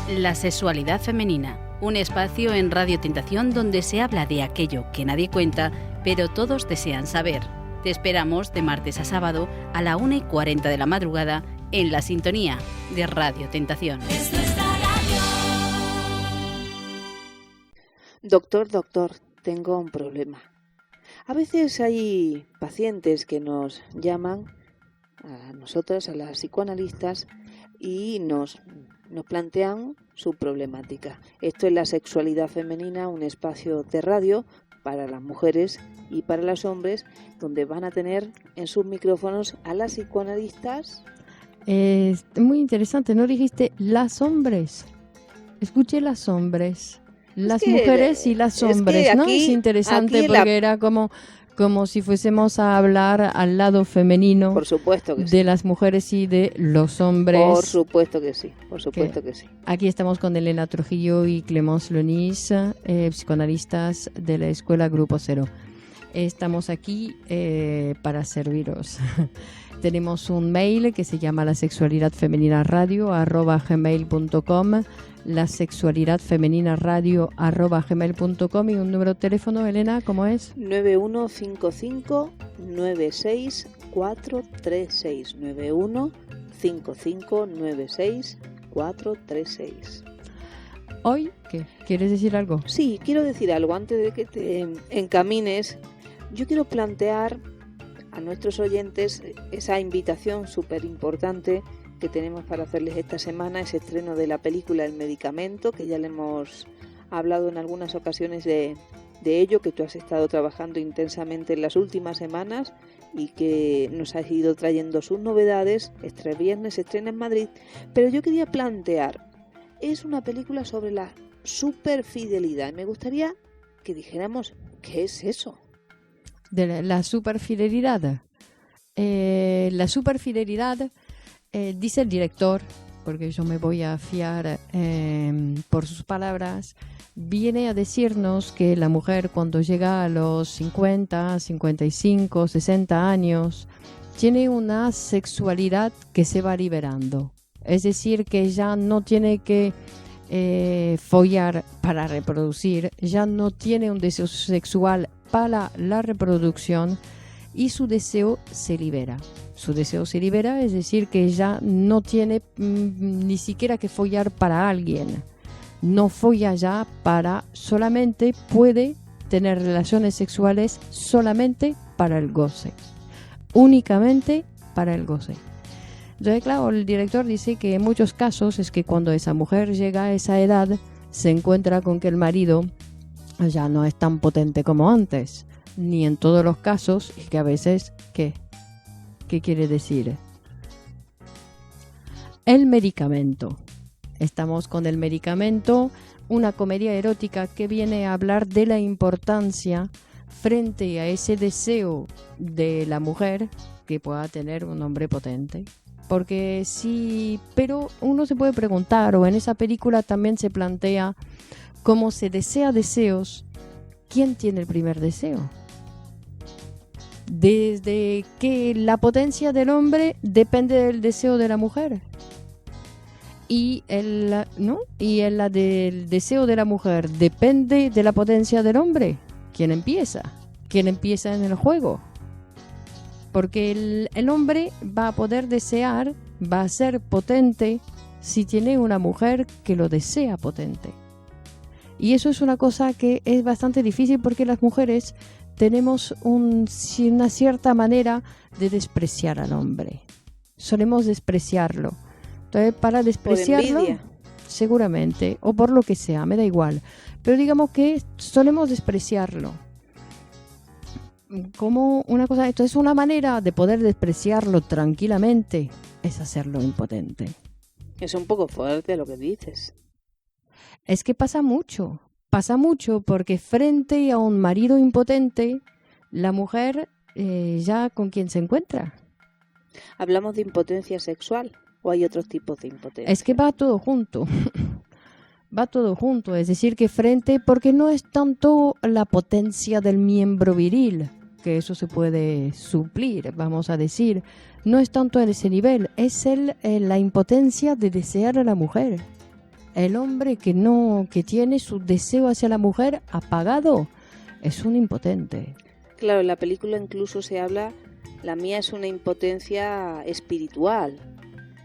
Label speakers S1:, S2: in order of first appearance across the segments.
S1: La sexualidad femenina, un espacio en Radio Tentación donde se habla de aquello que nadie cuenta, pero todos desean saber. Te esperamos de martes a sábado a la 1:40 de la madrugada en la sintonía de Radio Tentación.
S2: Doctor, tengo un problema. A veces hay pacientes que nos llaman a nosotras, a las psicoanalistas, y nos plantean su problemática. Esto es la sexualidad femenina, un espacio de radio para las mujeres y para los hombres, donde van a tener en sus micrófonos a las psicoanalistas.
S3: Es muy interesante, ¿no dijiste las hombres? Escuché las hombres. Las mujeres y las hombres,
S2: aquí,
S3: ¿no? Es interesante porque era como si fuésemos a hablar al lado femenino.
S2: Por supuesto que sí.
S3: De las mujeres y de los hombres.
S2: Por supuesto que sí, que sí.
S3: Aquí estamos con Elena Trujillo y Clémence Lonis, psicoanalistas de la Escuela Grupo Cero. Estamos aquí para serviros. Tenemos un mail que se llama lasexualidadfemeninaradio@gmail.com, lasexualidadfemeninaradio@gmail.com, y un número de teléfono, Elena, ¿cómo es?
S2: 9155-96436, 9155-96436.
S3: ¿Hoy qué? ¿Quieres decir algo?
S2: Sí, quiero decir algo. Antes de que te encamines, yo quiero plantear a nuestros oyentes esa invitación súper importante que tenemos para hacerles esta semana, ese estreno de la película El Medicamento, que ya le hemos hablado en algunas ocasiones de ello, que tú has estado trabajando intensamente en las últimas semanas y que nos has ido trayendo sus novedades. Este viernes se estrena en Madrid, pero yo quería plantear, es una película sobre la superfidelidad. Me gustaría que dijéramos, ¿qué es eso?
S3: De la superfidelidad. La superfidelidad, dice el director, porque yo me voy a fiar por sus palabras, viene a decirnos que la mujer cuando llega a los 50, 55, 60 años, tiene una sexualidad que se va liberando. Es decir, que ya no tiene que follar para reproducir, ya no tiene un deseo sexual para la reproducción y su deseo se libera. Su deseo se libera, es decir, que ya no tiene ni siquiera que follar para alguien. No folla ya para, solamente puede tener relaciones sexuales solamente para el goce. Únicamente para el goce. Entonces, claro, el director dice que en muchos casos es que cuando esa mujer llega a esa edad, se encuentra con que el marido ya no es tan potente como antes, ni en todos los casos, y que a veces, ¿qué quiere decir? El medicamento. Estamos con El Medicamento, una comedia erótica que viene a hablar de la importancia frente a ese deseo de la mujer que pueda tener un hombre potente. Porque sí, pero uno se puede preguntar, o en esa película también se plantea, cómo se desea deseos, ¿quién tiene el primer deseo? Desde que la potencia del hombre depende del deseo de la mujer. Y la del deseo de la mujer depende de la potencia del hombre. ¿Quién empieza? ¿Quién empieza en el juego? Porque el hombre va a poder desear, va a ser potente si tiene una mujer que lo desea potente. Y eso es una cosa que es bastante difícil porque las mujeres tenemos una cierta manera de despreciar al hombre. Solemos despreciarlo. Entonces, para despreciarlo, seguramente, o por lo que sea, me da igual. Pero digamos que solemos despreciarlo. Como una cosa, entonces una manera de poder despreciarlo tranquilamente es hacerlo impotente.
S2: Es un poco fuerte lo que dices.
S3: Es que pasa mucho porque frente a un marido impotente, la mujer ya con quién se encuentra.
S2: ¿Hablamos de impotencia sexual o hay otros tipos de impotencia?
S3: Es que va todo junto. Va todo junto, es decir, que porque no es tanto la potencia del miembro viril, que eso se puede suplir, vamos a decir, no es tanto en ese nivel, es la impotencia de desear a la mujer. El hombre que tiene su deseo hacia la mujer apagado es un impotente.
S2: Claro, en la película incluso se habla, la mía es una impotencia espiritual,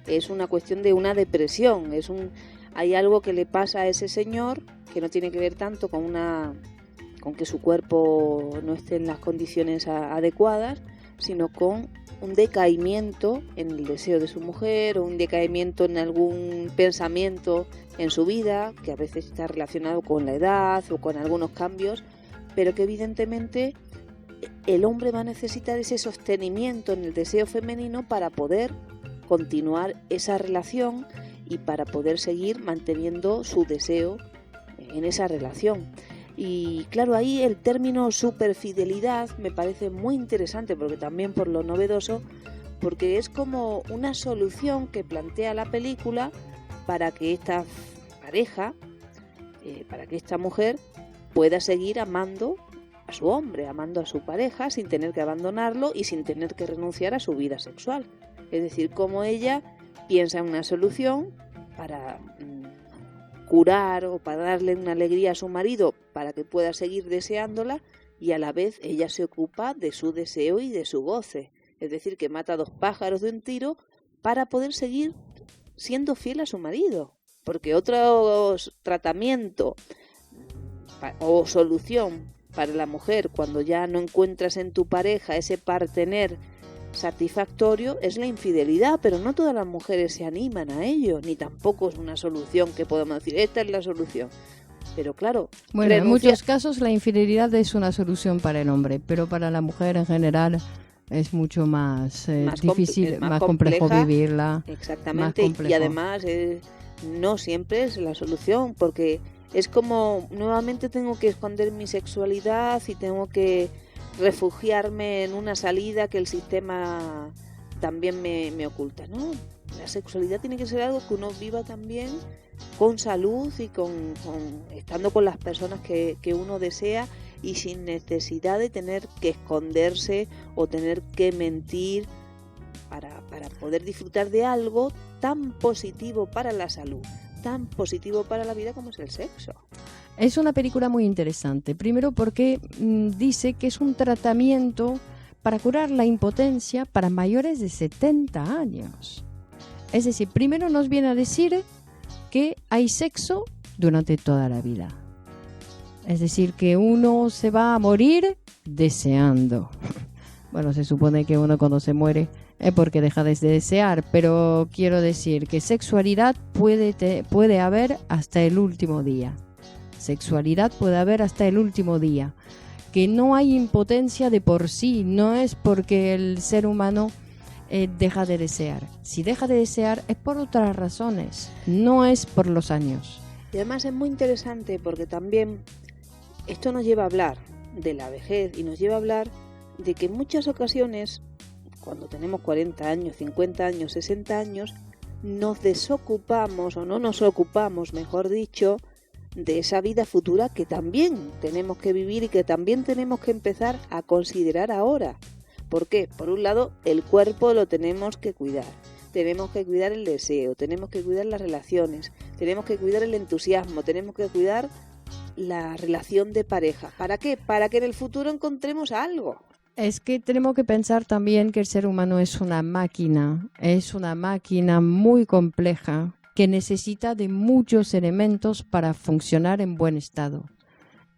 S2: es una cuestión de una depresión, hay algo que le pasa a ese señor que no tiene que ver tanto con que su cuerpo no esté en las condiciones adecuadas, sino con un decaimiento en el deseo de su mujer o un decaimiento en algún pensamiento en su vida, que a veces está relacionado con la edad o con algunos cambios, pero que evidentemente el hombre va a necesitar ese sostenimiento en el deseo femenino para poder continuar esa relación y para poder seguir manteniendo su deseo en esa relación. Y claro, ahí el término superfidelidad me parece muy interesante, porque también por lo novedoso, porque es como una solución que plantea la película para que esta pareja, para que esta mujer pueda seguir amando a su hombre, amando a su pareja sin tener que abandonarlo y sin tener que renunciar a su vida sexual. Es decir, cómo ella piensa en una solución para curar o para darle una alegría a su marido para que pueda seguir deseándola, y a la vez ella se ocupa de su deseo y de su goce. Es decir, que mata 2 pájaros de un tiro para poder seguir siendo fiel a su marido. Porque otro tratamiento o solución para la mujer cuando ya no encuentras en tu pareja ese partener satisfactorio es la infidelidad, pero no todas las mujeres se animan a ello, ni tampoco es una solución que podemos decir, esta es la solución. Pero claro,
S3: bueno, en muchos casos la infidelidad es una solución para el hombre, pero para la mujer en general es mucho más difícil, más complejo vivirla.
S2: Exactamente, y además no siempre es la solución, porque es como nuevamente tengo que esconder mi sexualidad y tengo que refugiarme en una salida que el sistema también me oculta, ¿no? La sexualidad tiene que ser algo que uno viva también con salud y estando con las personas que uno desea, y sin necesidad de tener que esconderse o tener que mentir para poder disfrutar de algo tan positivo para la salud, tan positivo para la vida como es el sexo.
S3: Es una película muy interesante, primero porque dice que es un tratamiento para curar la impotencia para mayores de 70 años. Es decir, primero nos viene a decir que hay sexo durante toda la vida. Es decir, que uno se va a morir deseando. Bueno, se supone que uno cuando se muere es porque deja de desear, pero quiero decir que sexualidad puede haber hasta el último día. Sexualidad puede haber hasta el último día. Que no hay impotencia de por sí, no es porque el ser humano deja de desear. Si deja de desear es por otras razones, no es por los años.
S2: Y además es muy interesante porque también esto nos lleva a hablar de la vejez y nos lleva a hablar de que en muchas ocasiones, cuando tenemos 40 años, 50 años, 60 años, nos desocupamos o no nos ocupamos, mejor dicho, de esa vida futura que también tenemos que vivir y que también tenemos que empezar a considerar ahora. ¿Por qué? Por un lado, el cuerpo lo tenemos que cuidar el deseo, tenemos que cuidar las relaciones, tenemos que cuidar el entusiasmo, tenemos que cuidar la relación de pareja. ¿Para qué? Para que en el futuro encontremos algo.
S3: Es que tenemos que pensar también que el ser humano es una máquina muy compleja que necesita de muchos elementos para funcionar en buen estado.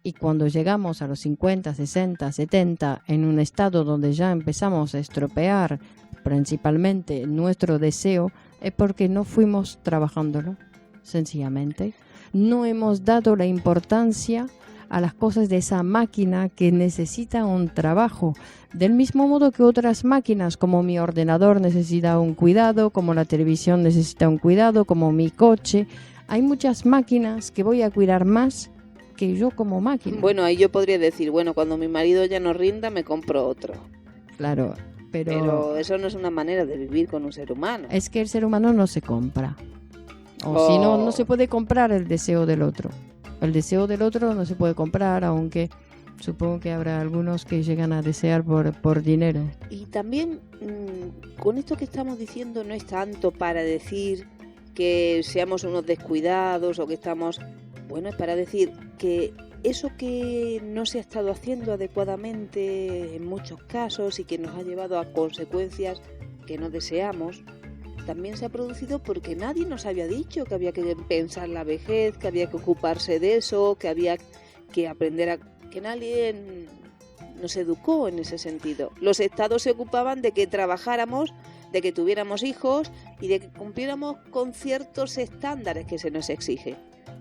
S3: Y cuando llegamos a los 50, 60, 70, en un estado donde ya empezamos a estropear principalmente nuestro deseo, es porque no fuimos trabajándolo, sencillamente. No hemos dado la importancia a las cosas de esa máquina que necesita un trabajo, del mismo modo que otras máquinas, como mi ordenador necesita un cuidado, como la televisión necesita un cuidado, como mi coche. Hay muchas máquinas que voy a cuidar más que yo como máquina.
S2: Bueno, ahí yo podría decir, bueno, cuando mi marido ya no rinda, me compro otro.
S3: Claro, pero
S2: eso no es una manera de vivir con un ser humano.
S3: Es que el ser humano no se compra. O si no, no se puede comprar el deseo del otro. El deseo del otro no se puede comprar, aunque supongo que habrá algunos que llegan a desear por dinero.
S2: Y también con esto que estamos diciendo no es tanto para decir que seamos unos descuidados o que estamos... Bueno, es para decir que eso que no se ha estado haciendo adecuadamente en muchos casos y que nos ha llevado a consecuencias que no deseamos, también se ha producido porque nadie nos había dicho que había que pensar la vejez, que había que ocuparse de eso, que había que aprender a... que nadie nos educó en ese sentido. Los estados se ocupaban de que trabajáramos, de que tuviéramos hijos y de que cumpliéramos con ciertos estándares que se nos exige.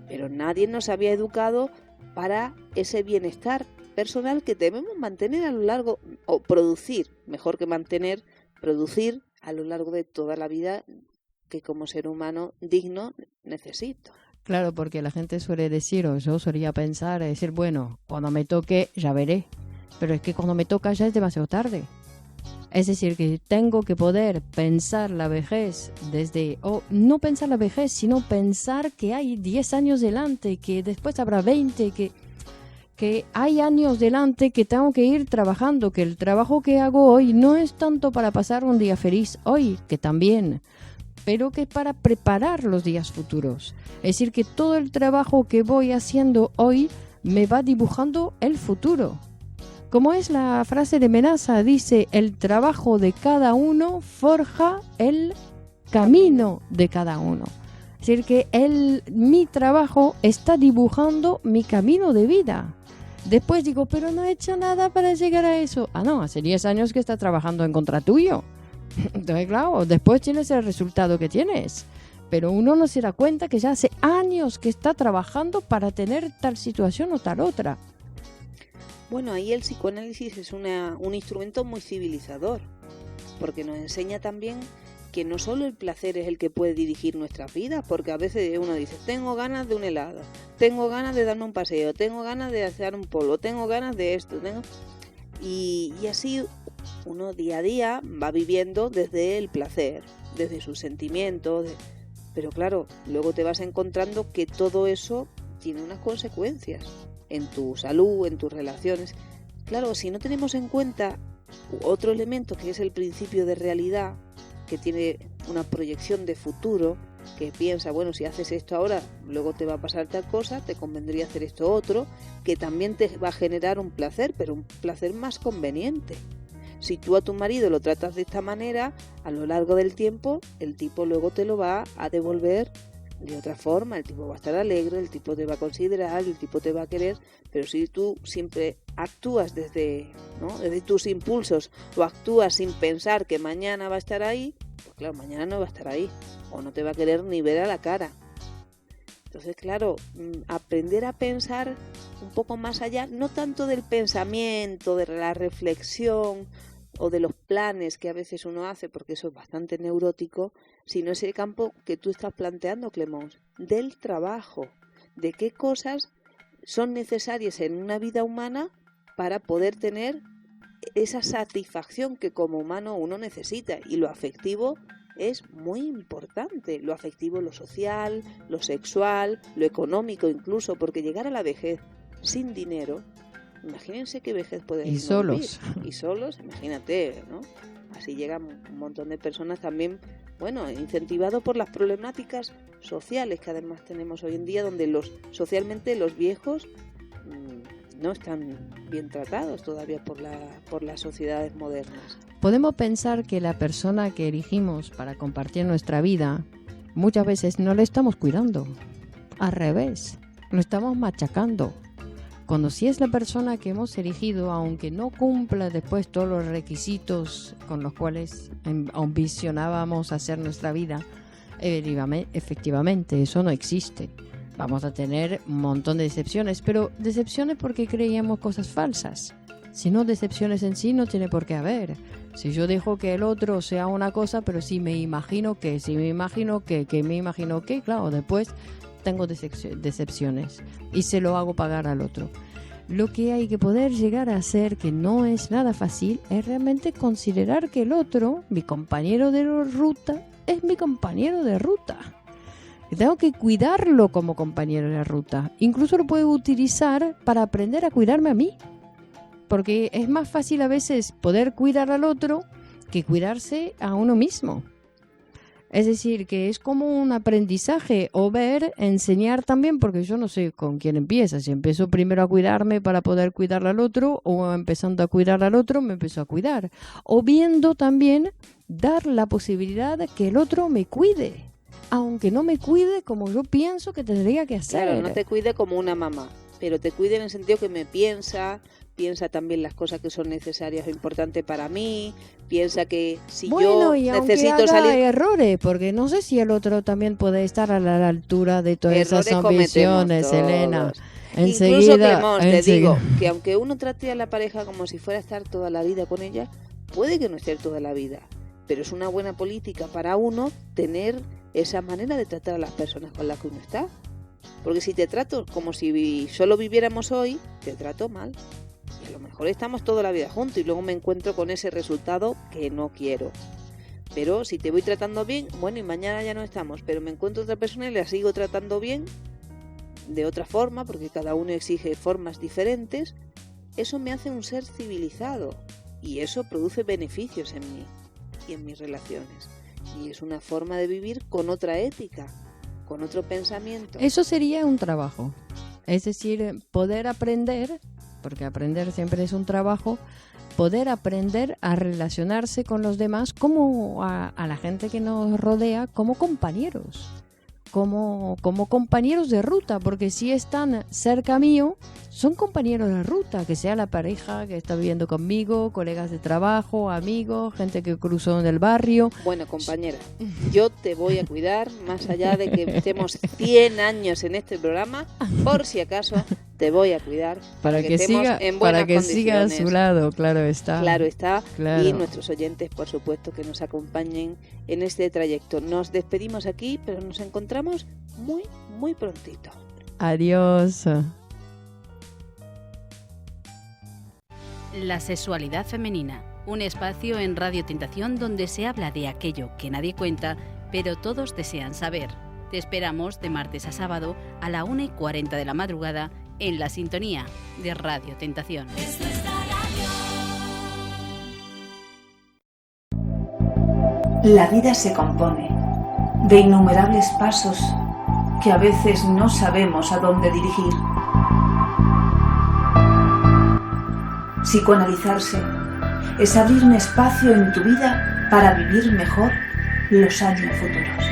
S2: Pero nadie nos había educado para ese bienestar personal que debemos mantener a lo largo, o producir, mejor que mantener, producir a lo largo de toda la vida que como ser humano digno necesito.
S3: Claro, porque la gente suele decir, o yo solía pensar, decir, bueno, cuando me toque ya veré, pero es que cuando me toca ya es demasiado tarde. Es decir, que tengo que poder pensar la vejez desde, o no pensar la vejez, sino pensar que hay 10 años delante, que después habrá 20, que hay años delante que tengo que ir trabajando, que el trabajo que hago hoy no es tanto para pasar un día feliz hoy, que también, pero que para preparar los días futuros. Es decir, que todo el trabajo que voy haciendo hoy me va dibujando el futuro. Como es la frase de Menaza, dice, el trabajo de cada uno forja el camino de cada uno. Es decir, que mi trabajo está dibujando mi camino de vida. Después digo, pero no he hecho nada para llegar a eso. Ah, no, hace 10 años que está trabajando en contra tuyo. Entonces, claro, después tienes el resultado que tienes. Pero uno no se da cuenta que ya hace años que está trabajando para tener tal situación o tal otra.
S2: Bueno, ahí el psicoanálisis es un instrumento muy civilizador, porque nos enseña también que no solo el placer es el que puede dirigir nuestras vidas, porque a veces uno dice, tengo ganas de un helado, tengo ganas de darme un paseo, tengo ganas de hacer un polvo, tengo ganas de esto, y así uno día a día va viviendo desde el placer, desde sus sentimientos, pero claro, luego te vas encontrando que todo eso tiene unas consecuencias en tu salud, en tus relaciones. Claro, si no tenemos en cuenta otro elemento que es el principio de realidad, que tiene una proyección de futuro, que piensa, bueno, si haces esto ahora, luego te va a pasar tal cosa, te convendría hacer esto otro, que también te va a generar un placer, pero un placer más conveniente. Si tú a tu marido lo tratas de esta manera, a lo largo del tiempo, el tipo luego te lo va a devolver de otra forma, el tipo va a estar alegre, el tipo te va a considerar, el tipo te va a querer, pero si tú siempre actúas desde tus impulsos o actúas sin pensar que mañana va a estar ahí, pues claro, mañana no va a estar ahí o no te va a querer ni ver a la cara. Entonces, claro, aprender a pensar un poco más allá, no tanto del pensamiento, de la reflexión o de los planes que a veces uno hace, porque eso es bastante neurótico, sino ese campo que tú estás planteando, Clemons, del trabajo, de qué cosas son necesarias en una vida humana para poder tener esa satisfacción que como humano uno necesita. Y lo afectivo es muy importante, lo afectivo, lo social, lo sexual, lo económico incluso, porque llegar a la vejez sin dinero, imagínense qué vejez puede
S3: y solos
S2: vivir. Y solos, imagínate, ¿no? Así llegan un montón de personas también, bueno, incentivado por las problemáticas sociales que además tenemos hoy en día, donde socialmente los viejos no están bien tratados todavía por las sociedades modernas.
S3: Podemos pensar que la persona que elegimos para compartir nuestra vida muchas veces no la estamos cuidando, al revés, lo estamos machacando. Cuando sí es la persona que hemos elegido, aunque no cumpla después todos los requisitos con los cuales ambicionábamos hacer nuestra vida, efectivamente eso no existe. Vamos a tener un montón de decepciones, pero decepciones porque creíamos cosas falsas. Si no, decepciones en sí no tiene por qué haber. Si yo dejo que el otro sea una cosa, pero si me imagino que, claro, después tengo decepciones y se lo hago pagar al otro. Lo que hay que poder llegar a hacer, que no es nada fácil, es realmente considerar que el otro, mi compañero de ruta, es mi compañero de ruta. Tengo que cuidarlo como compañero de ruta. Incluso lo puedo utilizar para aprender a cuidarme a mí. Porque es más fácil a veces poder cuidar al otro que cuidarse a uno mismo. Es decir, que es como un aprendizaje, o ver, enseñar también, porque yo no sé con quién empieza. Si empiezo primero a cuidarme para poder cuidar al otro, o empezando a cuidar al otro, me empiezo a cuidar. O viendo también dar la posibilidad de que el otro me cuide, aunque no me cuide como yo pienso que tendría que hacer.
S2: Claro, no te cuide como una mamá, pero te cuide en el sentido que me piensa también las cosas que son necesarias o importantes para mí, piensa que si yo
S3: y
S2: necesito
S3: aunque haga
S2: salir...
S3: errores, porque no sé si el otro también puede estar a la altura de todas
S2: Errores
S3: esas ambiciones,
S2: cometemos
S3: Elena.
S2: todos.
S3: Enseguida,
S2: Incluso, Clemons, te
S3: enseguida.
S2: digo que aunque uno trate a la pareja como si fuera a estar toda la vida con ella, puede que no esté toda la vida, pero es una buena política para uno tener esa manera de tratar a las personas con las que uno está. Porque si te trato como si solo viviéramos hoy, te trato mal. Y a lo mejor estamos toda la vida juntos y luego me encuentro con ese resultado que no quiero. Pero si te voy tratando bien, bueno, y mañana ya no estamos, pero me encuentro otra persona y la sigo tratando bien, de otra forma, porque cada uno exige formas diferentes, eso me hace un ser civilizado. Y eso produce beneficios en mí y en mis relaciones. Y es una forma de vivir con otra ética, con otro pensamiento.
S3: Eso sería un trabajo. Es decir, poder aprender, porque aprender siempre es un trabajo, poder aprender a relacionarse con los demás como a la gente que nos rodea como compañeros. Como compañeros de ruta, porque si están cerca mío, son compañeros de ruta, que sea la pareja que está viviendo conmigo, colegas de trabajo, amigos, gente que cruzó en el barrio.
S2: Bueno, compañera, yo te voy a cuidar, más allá de que estemos 100 años en este programa, por si acaso te voy a cuidar
S3: para que
S2: estemos
S3: siga,
S2: en buenas
S3: para que siga a
S2: condiciones.
S3: su lado, claro está.
S2: Claro está,
S3: Claro.
S2: Y nuestros oyentes, por supuesto, que nos acompañen en este trayecto. Nos despedimos aquí, pero nos encontramos muy, muy prontito.
S3: Adiós.
S1: La sexualidad femenina, un espacio en Radio Tentación donde se habla de aquello que nadie cuenta, pero todos desean saber. Te esperamos de martes a sábado a la 1:40 de la madrugada en la sintonía de Radio Tentación.
S4: La vida se compone de innumerables pasos que a veces no sabemos a dónde dirigir. Psicoanalizarse es abrir un espacio en tu vida para vivir mejor los años futuros.